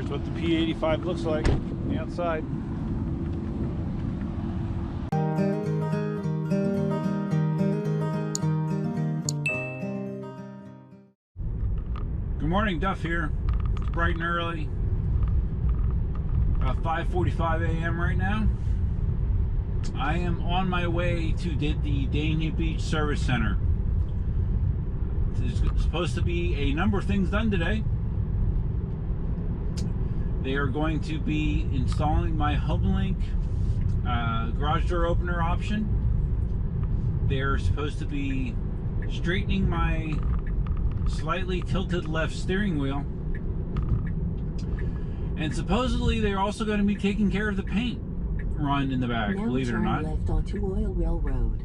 Here's what the P85 looks like on the outside. Good morning, Duff here. It's bright and early. About 5:45 a.m. right now. I am on my way to the Dania Beach Service Center. There's supposed to be a number of things done today. They are going to be installing my HomeLink garage door opener option. They're supposed to be straightening my slightly tilted left steering wheel. And supposedly they're also going to be taking care of the paint run in the back, now believe it or not. Left onto Oil Well Road.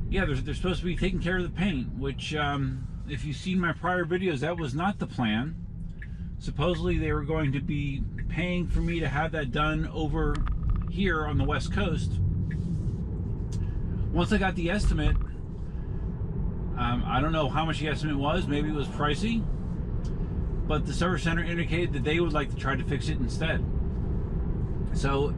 Yeah, they're supposed to be taking care of the paint, which if you've seen my prior videos, that was not the plan. Supposedly they were going to be paying for me to have that done over here on the West Coast. Once I got the estimate, I don't know how much the estimate was. Maybe it was pricey, but the service center indicated that they would like to try to fix it instead. So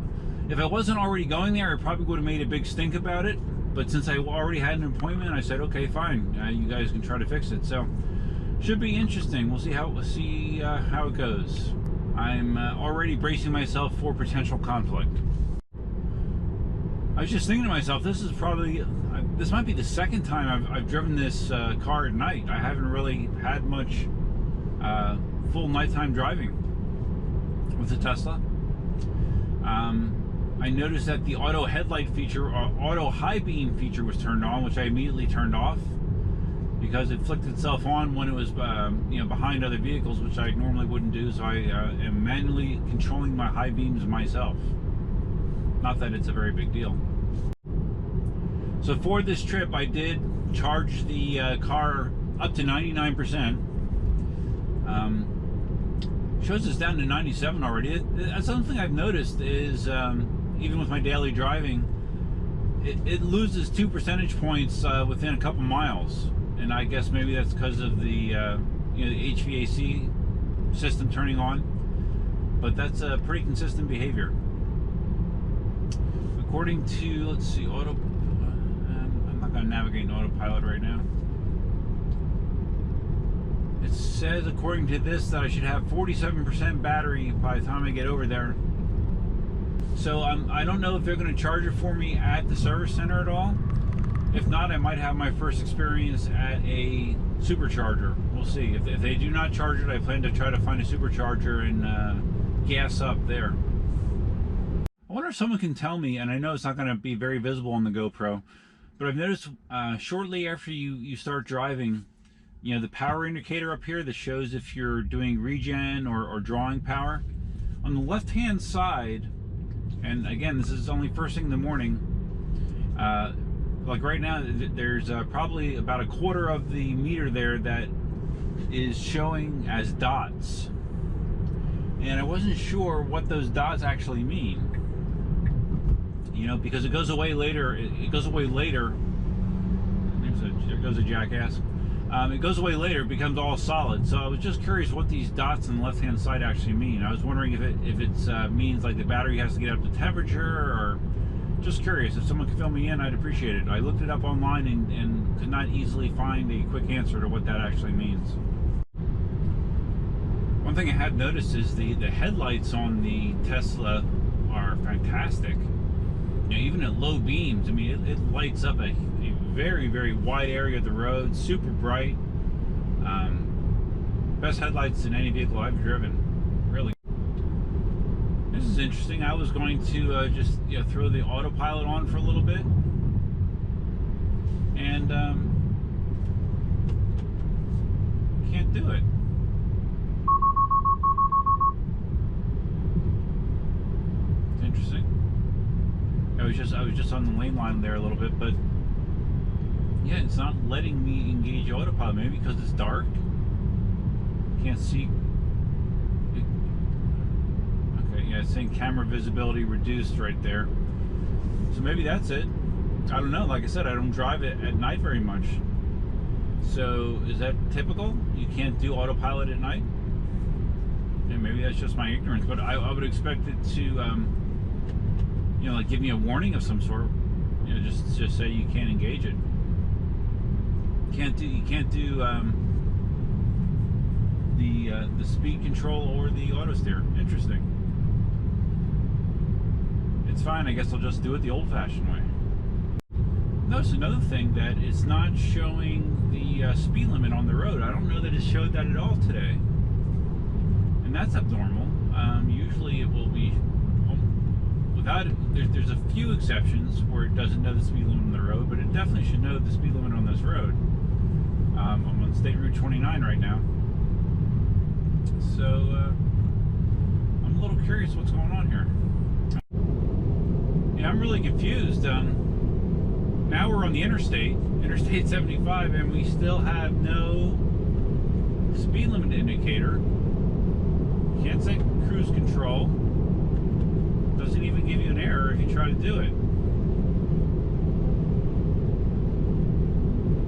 if I wasn't already going there, I probably would have made a big stink about it. But since I already had an appointment, I said, okay, fine, you guys can try to fix it. So should be interesting. We'll see how it goes. I'm already bracing myself for potential conflict. I was just thinking to myself, this might be the second time I've driven this car at night. I haven't really had much full nighttime driving with the Tesla. I noticed that the auto headlight feature, or auto high beam feature, was turned on, which I immediately turned off because it flicked itself on when it was behind other vehicles, which I normally wouldn't do. So I am manually controlling my high beams myself. Not that it's a very big deal. So for this trip, I did charge the car up to 99%. Shows us down to 97 already. That's something I've noticed is even with my daily driving, it loses 2 percentage points within a couple miles, and I guess maybe that's because of the the HVAC system turning on. But that's a pretty consistent behavior. According to, let's see, I'm not going to navigate in Autopilot right now. It says, according to this, that I should have 47% battery by the time I get over there. So I don't know if they're going to charge it for me at the service center at all. If not, I might have my first experience at a supercharger. We'll see. If they do not charge it, I plan to try to find a supercharger and gas up there. I wonder if someone can tell me, and I know it's not going to be very visible on the GoPro, but I've noticed shortly after you start driving, the power indicator up here that shows if you're doing regen or drawing power. On the left-hand side, and again, this is only first thing in the morning, like right now, there's probably about a quarter of the meter there that is showing as dots. And I wasn't sure what those dots actually mean. Because it goes away later. It goes away later. There goes a jackass. It goes away later, it becomes all solid. So I was just curious what these dots on the left-hand side actually mean. I was wondering if it means like the battery has to get up to temperature, or just curious. If someone could fill me in, I'd appreciate it. I looked it up online and could not easily find a quick answer to what that actually means. One thing I had noticed is the headlights on the Tesla are fantastic. Even at low beams, I mean, it lights up a very, very wide area of the road, super bright. Best headlights in any vehicle I've driven, really. This is interesting. I was going to just throw the autopilot on for a little bit, and can't do it. It's interesting. I was just on the lane line there a little bit, but yeah, it's not letting me engage autopilot. Maybe because it's dark. Can't see. Okay, yeah, it's saying camera visibility reduced right there. So maybe that's it. I don't know. Like I said, I don't drive it at night very much. So is that typical? You can't do autopilot at night? And that's just my ignorance, but I would expect it to, you know, like give me a warning of some sort. You know, just say you can't engage it. You can't do the speed control or the auto steer. Interesting. It's fine. I guess I'll just do it the old-fashioned way. Notice another thing, that it's not showing the speed limit on the road. I don't know that it showed that at all today, and that's abnormal. Usually it will be without it. There's a few exceptions where it doesn't know the speed limit on the road, but it definitely should know the speed limit on this road. I'm on State Route 29 right now, so I'm a little curious what's going on here. Yeah, I'm really confused. Now we're on the Interstate 75, and we still have no speed limit indicator. Can't set cruise control. Doesn't even give you an error if you try to do it.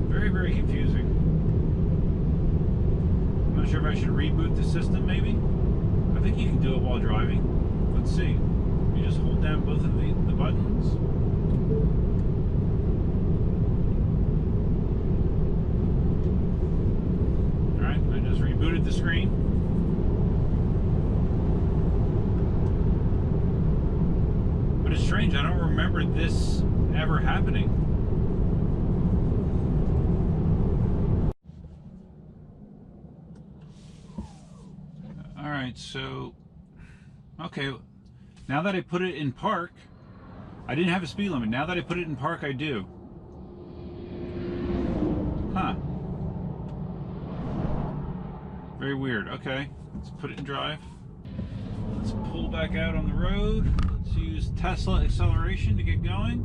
Very, very confusing. I'm not sure if I should reboot the system, maybe. I think you can do it while driving. Let's see. You just hold down both of the buttons. Alright, I just rebooted the screen. But it's strange, I don't remember this ever happening. Alright, so okay, now that I put it in park, I didn't have a speed limit. Now that I put it in park, I do. Huh. Very weird. Okay, let's put it in drive. Let's pull back out on the road. Let's use Tesla acceleration to get going.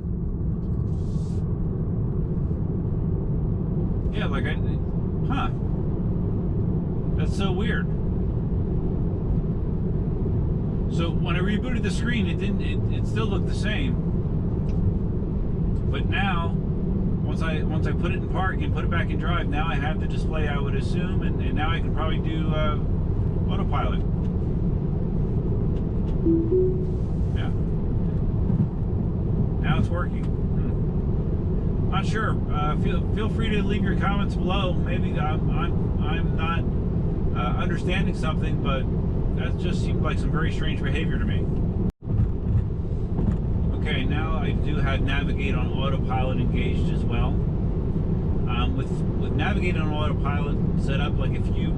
Yeah, like huh. That's so weird. So when I rebooted the screen, it still looked the same. But now, once I put it in park and put it back in drive, now I have the display, I would assume, and now I can probably do Autopilot. Yeah. Now it's working. Not sure. Feel free to leave your comments below. Maybe I'm not understanding something, but that just seemed like some very strange behavior to me. Okay, now I do have Navigate on Autopilot engaged as well. With Navigate on Autopilot set up, like if you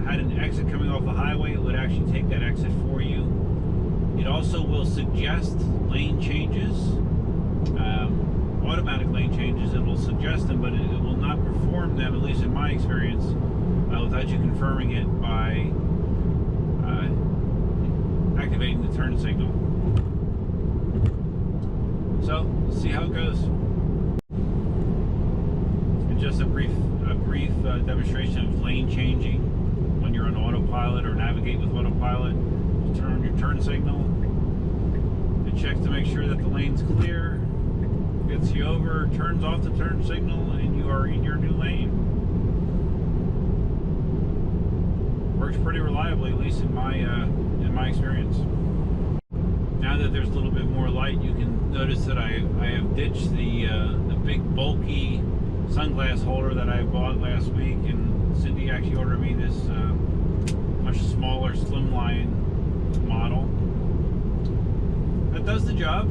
had an exit coming off the highway, it would actually take that exit for you. It also will suggest lane changes, automatic lane changes. It will suggest them, but it will not perform them, at least in my experience, without you confirming it by activating the turn signal. So, let's see how it goes. And just a brief demonstration of lane changing when you're on Autopilot or Navigate with Autopilot. You turn on your turn signal. It checks to make sure that the lane's clear, gets you over, turns off the turn signal, and you are in your new lane. Works pretty reliably, at least in my experience. Now that there's a little bit more light, you can notice that I have ditched the big bulky sunglass holder that I bought last week, and Cindy actually ordered me this much smaller slimline model that does the job.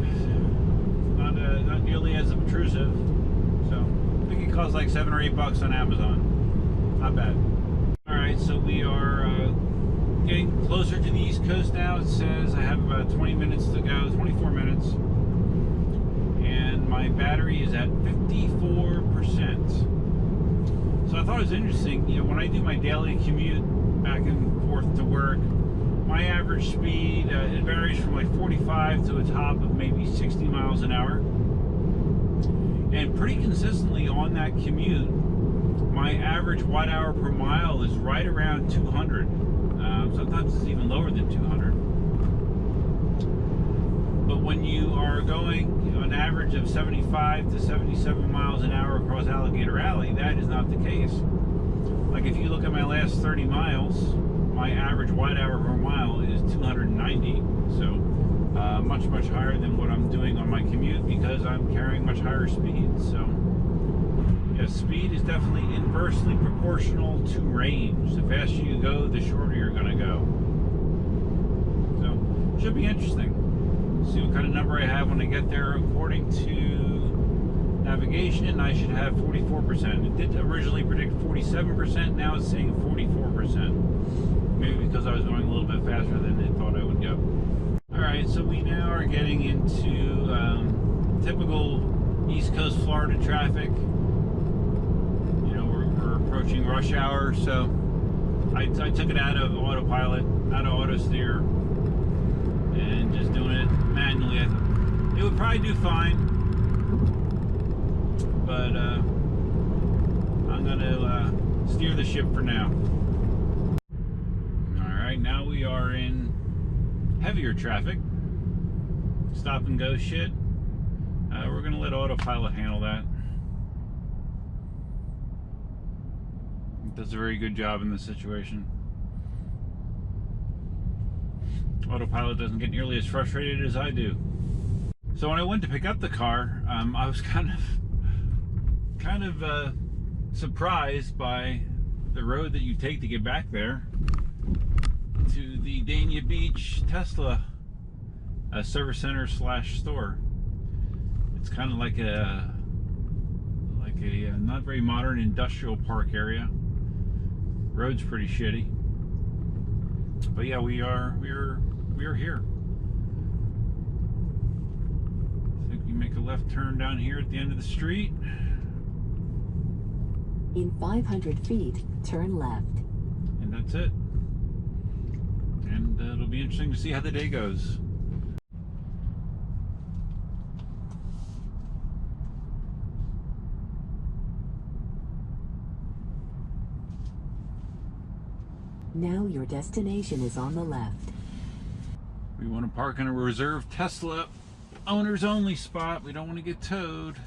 Not nearly as obtrusive. So I think it costs like $7 or $8 on Amazon. Not bad. Alright, so we are getting closer to the East Coast now. It says I have about 20 minutes to go, 24 minutes. And my battery is at 54%. So I thought it was interesting, you know, when I do my daily commute back and forth to work, my average speed, it varies from like 45 to a top of maybe 60 miles an hour. And pretty consistently on that commute, my average watt hour per mile is right around 200. Sometimes it's even lower than 200. But when you are going an average of 75 to 77 miles an hour across Alligator Alley, that is not the case. Like if you look at my last 30 miles, my average watt hour per mile is 290. So much higher than what I'm doing on my commute because I'm carrying much higher speeds. So yeah, speed is definitely inversely proportional to range. The faster you go, the shorter you're going to go. So should be interesting. See what kind of number I have when I get there. According to navigation, I should have 44%. It did originally predict 47%. Now it's saying 44%. Maybe because I was going a little bit faster than it thought I would go. Alright, so we now are getting into typical East Coast Florida traffic. You know, we're approaching rush hour, so I took it out of autopilot, out of auto steer, and just doing it manually. It would probably do fine, but I'm going to steer the ship for now. Alright, now we are in heavier traffic, stop and go shit. We're going to let autopilot handle that. It does a very good job in this situation. Autopilot doesn't get nearly as frustrated as I do. So when I went to pick up the car, I was kind of surprised by the road that you take to get back there to the Dania Beach Tesla service center / store. It's kind of like a not very modern industrial park area. Road's pretty shitty, but yeah, we are here. I think we make a left turn down here at the end of the street. In 500 feet, turn left. And that's it. And it'll be interesting to see how the day goes. Now your destination is on the left. We want to park in a reserved Tesla owners only spot. We don't want to get towed.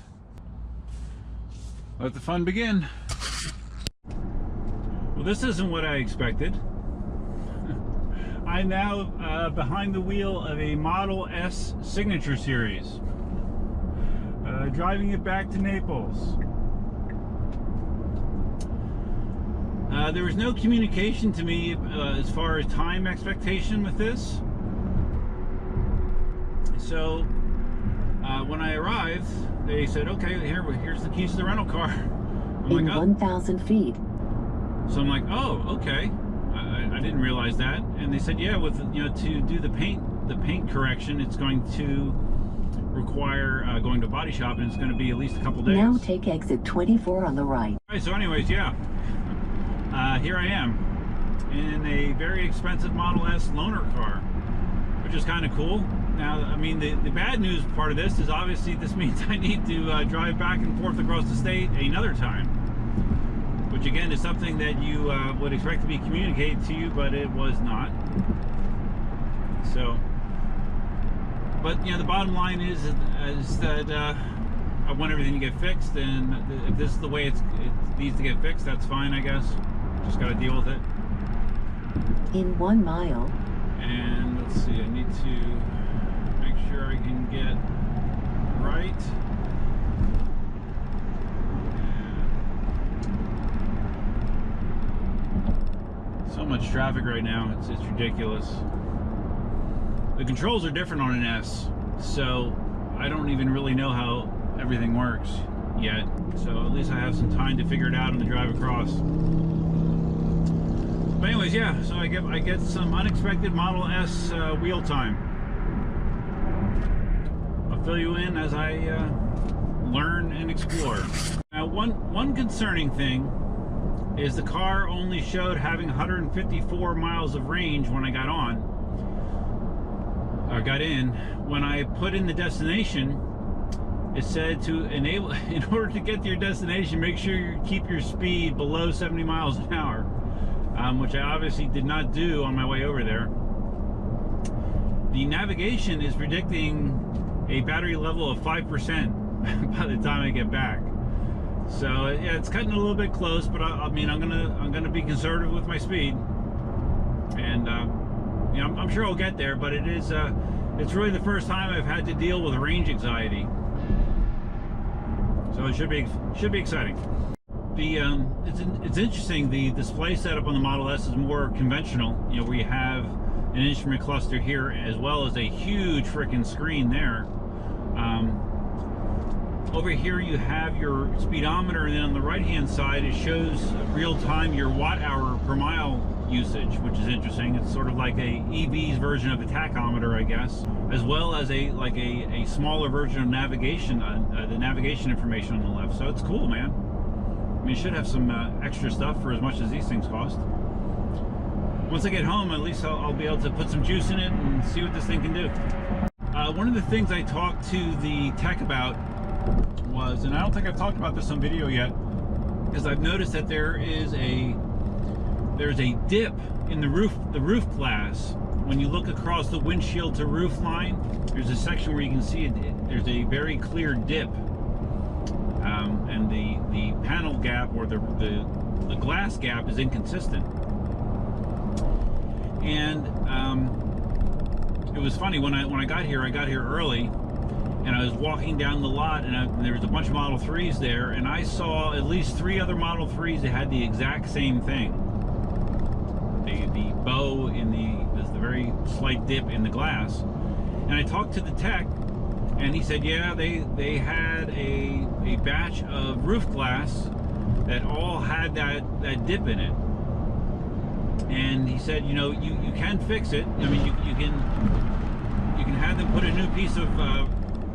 Let the fun begin. Well, this isn't what I expected. I'm now behind the wheel of a Model S Signature Series, driving it back to Naples. There was no communication to me as far as time expectation with this. So when I arrived, they said, "Okay, here's the keys to the rental car." I'm In like, 1,000 feet. So I'm like, "Oh, okay." I didn't realize that. And they said, "Yeah, with to do the paint correction, it's going to require going to a body shop, and it's going to be at least a couple days." Now take exit 24 on the right. All right, so anyways, yeah. Here I am in a very expensive Model S loaner car, which is kind of cool. Now, I mean, the bad news part of this is obviously this means I need to drive back and forth across the state another time, which again is something that you would expect to be communicated to you, but it was not. So, but the bottom line is that I want everything to get fixed, and if this is the way it needs to get fixed, that's fine, I guess. Just got to deal with it. In 1 mile. And let's see, I need to make sure I can get right. So much traffic right now, it's ridiculous. The controls are different on an S, so I don't even really know how everything works yet. So at least I have some time to figure it out on the drive across. But anyways, yeah, so I get some unexpected Model S wheel time. I'll fill you in as I learn and explore. Now, one concerning thing is the car only showed having 154 miles of range when I got in. When I put in the destination, it said to enable, in order to get to your destination, make sure you keep your speed below 70 miles an hour, which I obviously did not do on my way over there. The navigation is predicting a battery level of 5% by the time I get back. So yeah, it's cutting a little bit close, but I mean, I'm gonna be conservative with my speed. and you know, I'm sure I'll get there, but it's really the first time I've had to deal with range anxiety. So it should be exciting. It's interesting. The display setup on the Model S is more conventional. You know, where you have an instrument cluster here as well as a huge freaking screen there. Over here you have your speedometer, and then on the right hand side it shows real time your watt hour per mile usage, which is interesting. It's sort of like a EV's version of a tachometer, I guess, as well as a smaller version of navigation, the navigation information on the left. So it's cool, man. I mean, it should have some extra stuff for as much as these things cost. Once I get home, at least I'll be able to put some juice in it and see what this thing can do. One of the things I talked to the tech about was, and I don't think I've talked about this on video yet, is I've noticed that there's a dip in the roof glass. When you look across the windshield to roof line, there's a section where you can see there's a very clear dip, and the panel gap, or the glass gap, is inconsistent. And it was funny, when I got here early, and I was walking down the lot, and there was a bunch of Model 3s there, and I saw at least 3 other Model 3s that had the exact same thing. The bow in the very slight dip in the glass. And I talked to the tech, and he said, yeah, they had a batch of roof glass that all had that dip in it. And he said, you know, you can fix it. I mean, you can have them put a new piece of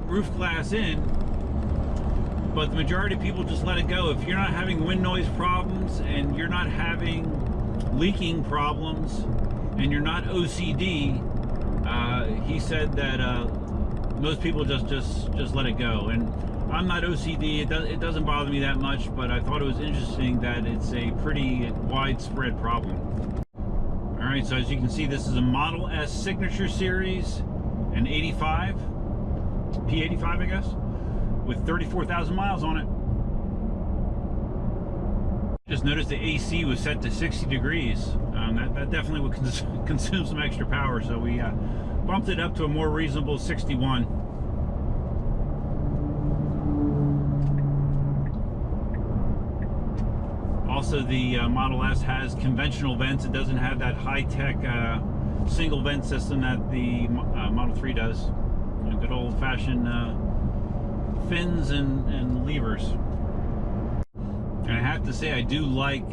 roof glass in, but the majority of people just let it go. If you're not having wind noise problems, and you're not having leaking problems, and you're not OCD, he said that most people just let it go. And I'm not OCD. It doesn't bother me that much, but I thought it was interesting that it's a pretty widespread problem. All right, so as you can see, this is a Model S Signature Series, an 85, P85, I guess, with 34,000 miles on it. Just noticed the AC was set to 60 degrees. That definitely would consume some extra power, so we bumped it up to a more reasonable 61. Also, the Model S has conventional vents. It doesn't have that high-tech single vent system that the Model 3 does. You know, good old-fashioned fins and levers. And I have to say, I do like,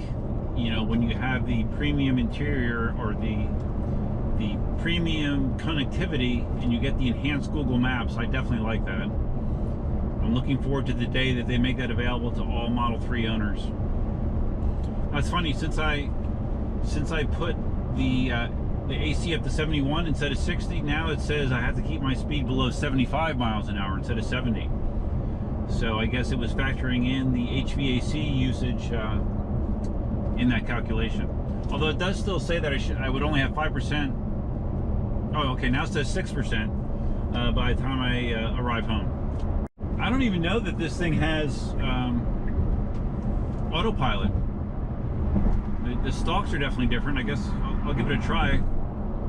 you know, when you have the premium interior, or the premium connectivity, and you get the enhanced Google Maps. I definitely like that. I'm looking forward to the day that they make that available to all Model 3 owners. That's funny, since I put the AC up to 71 instead of 60, now it says I have to keep my speed below 75 miles an hour instead of 70. So I guess it was factoring in the HVAC usage in that calculation. Although it does still say that I would only have 5%. Oh, okay, now it says 6% by the time I arrive home. I don't even know that this thing has Autopilot. The stalks are definitely different. I guess I'll give it a try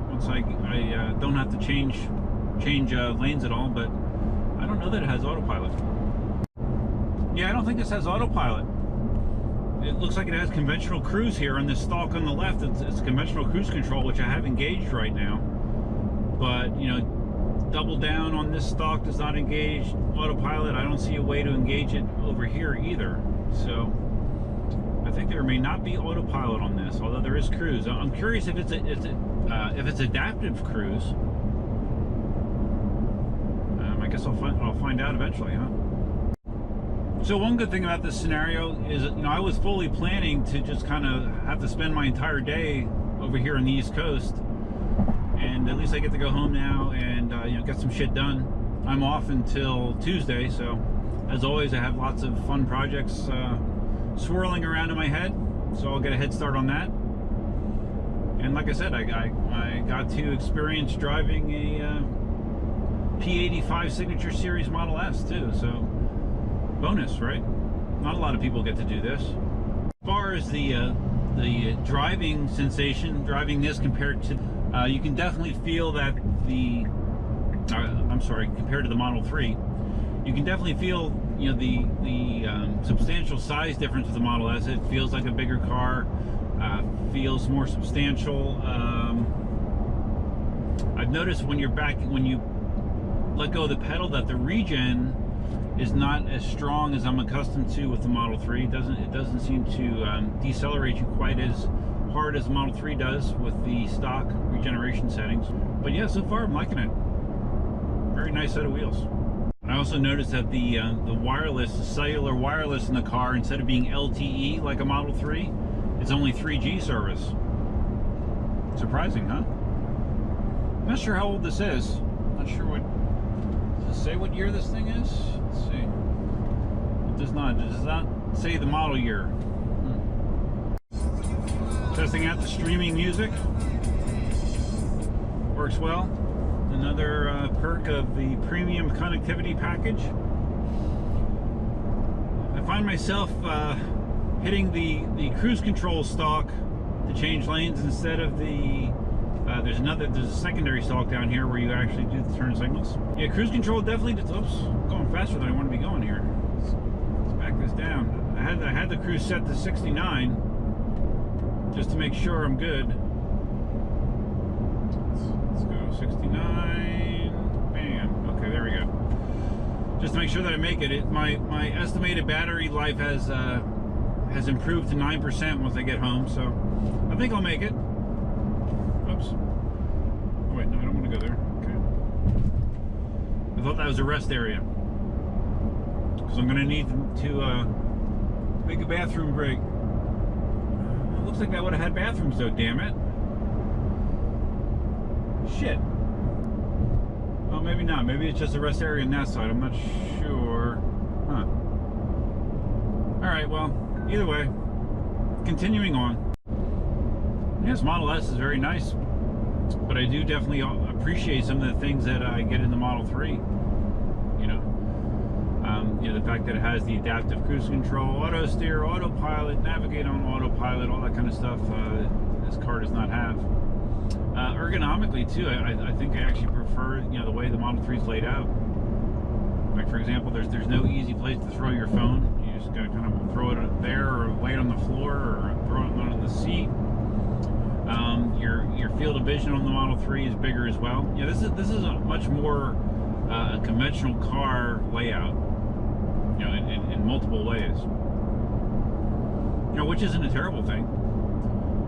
once I don't have to change lanes at all. But I don't know that it has Autopilot. Yeah, I don't think this has Autopilot. It looks like it has conventional cruise here on this stalk on the left. It's conventional cruise control, which I have engaged right now. But, you know, double down on this stalk does not engage Autopilot. I don't see a way to engage it over here either. So I think there may not be Autopilot on this, although there is cruise. I'm curious if it's adaptive cruise. I guess I'll find out eventually, huh? So one good thing about this scenario is, you know, I was fully planning to just kind of have to spend my entire day over here on the East Coast, and at least I get to go home now and you know, get some shit done. I'm off until Tuesday, so as always, I have lots of fun projects swirling around in my head, so I'll get a head start on that. And like I said, I got to experience driving a P85 Signature Series Model S too, so bonus, right? Not a lot of people get to do this. As far as the the driving sensation, driving this compared to, you can definitely feel that the, I'm sorry, compared to the Model 3, you can definitely feel, you know, the substantial size difference with the Model S. It feels like a bigger car, feels more substantial. I've noticed when you let go of the pedal, that the regen is not as strong as I'm accustomed to with the Model 3. It doesn't seem to decelerate you quite as hard as the Model 3 does with the stock regeneration settings. But yeah, so far I'm liking it. Very nice set of wheels. I also noticed that the wireless, the cellular wireless in the car, instead of being LTE like a Model 3, it's only 3G service. Surprising, huh? I'm not sure how old this is. Not sure what. Does it say what year this thing is? Let's see. It does not. It does not say the model year. Testing out the streaming music. Works well. Another perk of the premium connectivity package. I find myself hitting the cruise control stalk to change lanes instead of the there's a secondary stalk down here where you actually do the turn signals. Yeah, cruise control definitely oops, going faster than I want to be going here. Let's back this down. I had the cruise set to 69 just to make sure I'm good. Let's go 69. Bam. Okay, there we go. Just to make sure that I make it. My estimated battery life has improved to 9% once I get home, so I think I'll make it. Oops. Oh wait, no, I don't want to go there. Okay. I thought that was a rest area. Because I'm going to need to make a bathroom break. It looks like that would have had bathrooms though, damn it. Shit. Oh, maybe not. Maybe it's just a rest area on that side. I'm not sure. Huh. Alright, well, either way, continuing on. Yes, Model S is very nice, but I do definitely appreciate some of the things that I get in the Model 3. You know, the fact that it has the adaptive cruise control, auto steer, autopilot, navigate on autopilot, all that kind of stuff. This car does not have. Ergonomically too, I think I actually prefer, you know, the way the Model 3 is laid out. Like for example, there's no easy place to throw your phone. You just gotta kind of throw it there, or lay it on the floor, or throw it on the seat. Your field of vision on the Model 3 is bigger as well. Yeah, this is a much more a conventional car layout, you know, in multiple ways. You know, which isn't a terrible thing,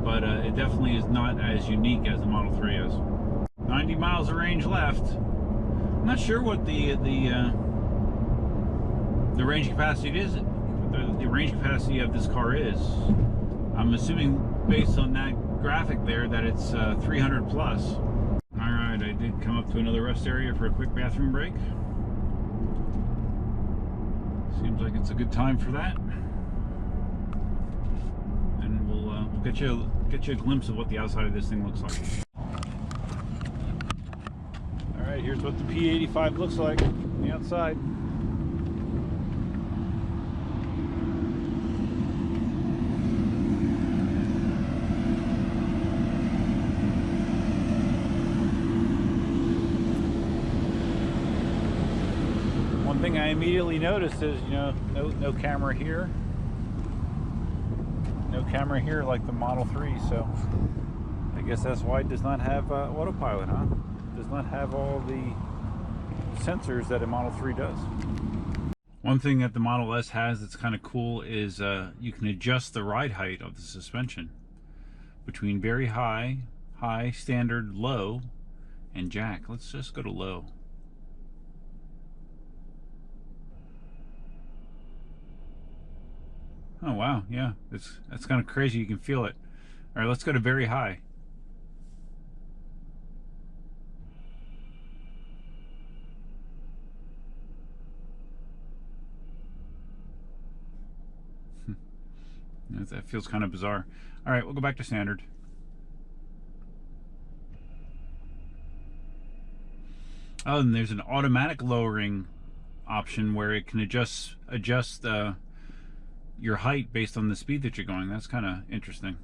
but it definitely is not as unique as the Model 3 is. 90 miles of range left. I'm not sure what the range capacity is. The range capacity of this car is. I'm assuming based on that graphic there that it's 300 plus. Alright, I did come up to another rest area for a quick bathroom break. Seems like it's a good time for that. And we'll get you a glimpse of what the outside of this thing looks like. Alright, here's what the P85 looks like on the outside. One thing I immediately noticed is, you know, no camera here. No camera here like the Model 3, so I guess that's why it does not have autopilot, huh? It does not have all the sensors that a Model 3 does. One thing that the Model S has that's kind of cool is you can adjust the ride height of the suspension between very high, standard, low, and jack. Let's just go to low. Oh wow, yeah, that's kind of crazy. You can feel it. All right, let's go to very high. That feels kind of bizarre. All right, we'll go back to standard. Oh, and there's an automatic lowering option where it can adjust your height based on the speed that you're going. That's kind of interesting.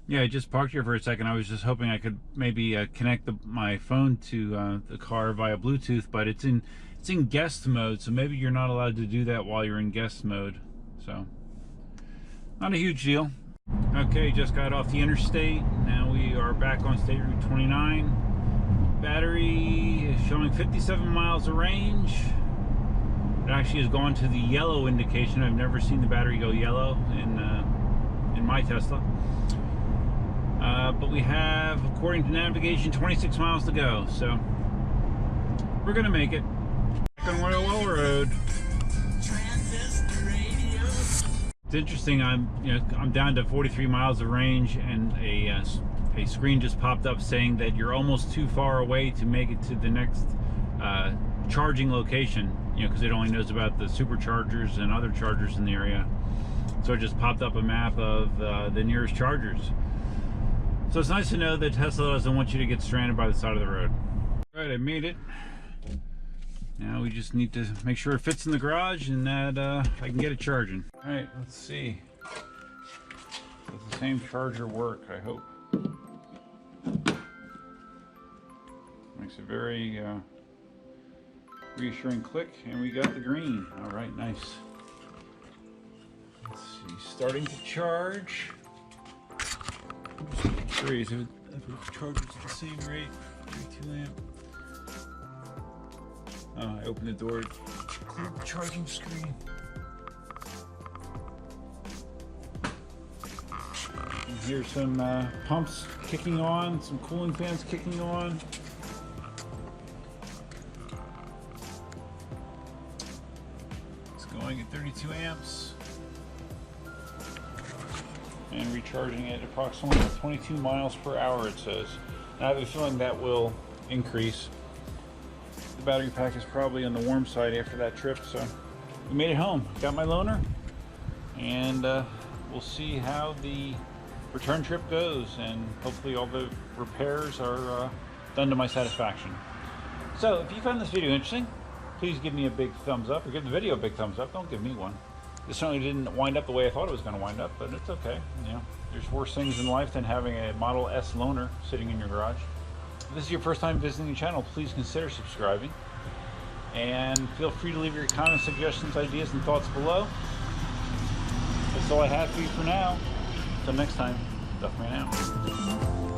Yeah, I just parked here for a second. I was just hoping I could maybe connect my phone to the car via Bluetooth, but it's in guest mode, so maybe you're not allowed to do that while you're in guest mode. So, not a huge deal. Okay, just got off the interstate. Now we are back on State Route 29. Battery is showing 57 miles of range. It actually has gone to the yellow indication. I've never seen the battery go yellow in my Tesla. But we have, according to navigation, 26 miles to go. So we're gonna make it. Back on Royal Well Road. It's interesting. I'm down to 43 miles of range, and a screen just popped up saying that you're almost too far away to make it to the next charging location. Because it only knows about the superchargers and other chargers in the area. So it just popped up a map of the nearest chargers. So it's nice to know that Tesla doesn't want you to get stranded by the side of the road. All right, I made it. Now we just need to make sure it fits in the garage and that I can get it charging. All right, let's see. Does the same charger work, I hope? Makes a very reassuring click, and we got the green. All right, nice. Let's see, starting to charge. If it charges at the same rate, 32 amp. Oh, I opened the door, cleared the charging screen. And here's some pumps kicking on, some cooling fans kicking on. It's going at 32 amps. And recharging at approximately 22 miles per hour, it says. And I have a feeling that will increase. The battery pack is probably on the warm side after that trip, so we made it home. Got my loaner, and we'll see how the return trip goes, and hopefully all the repairs are done to my satisfaction. So if you found this video interesting, please give me a big thumbs up, or give the video a big thumbs up. Don't give me one. It certainly didn't wind up the way I thought it was going to wind up, but it's okay. There's worse things in life than having a Model S loaner sitting in your garage. If this is your first time visiting the channel, please consider subscribing. And feel free to leave your comments, suggestions, ideas, and thoughts below. That's all I have for you for now. Until next time, Duckman out.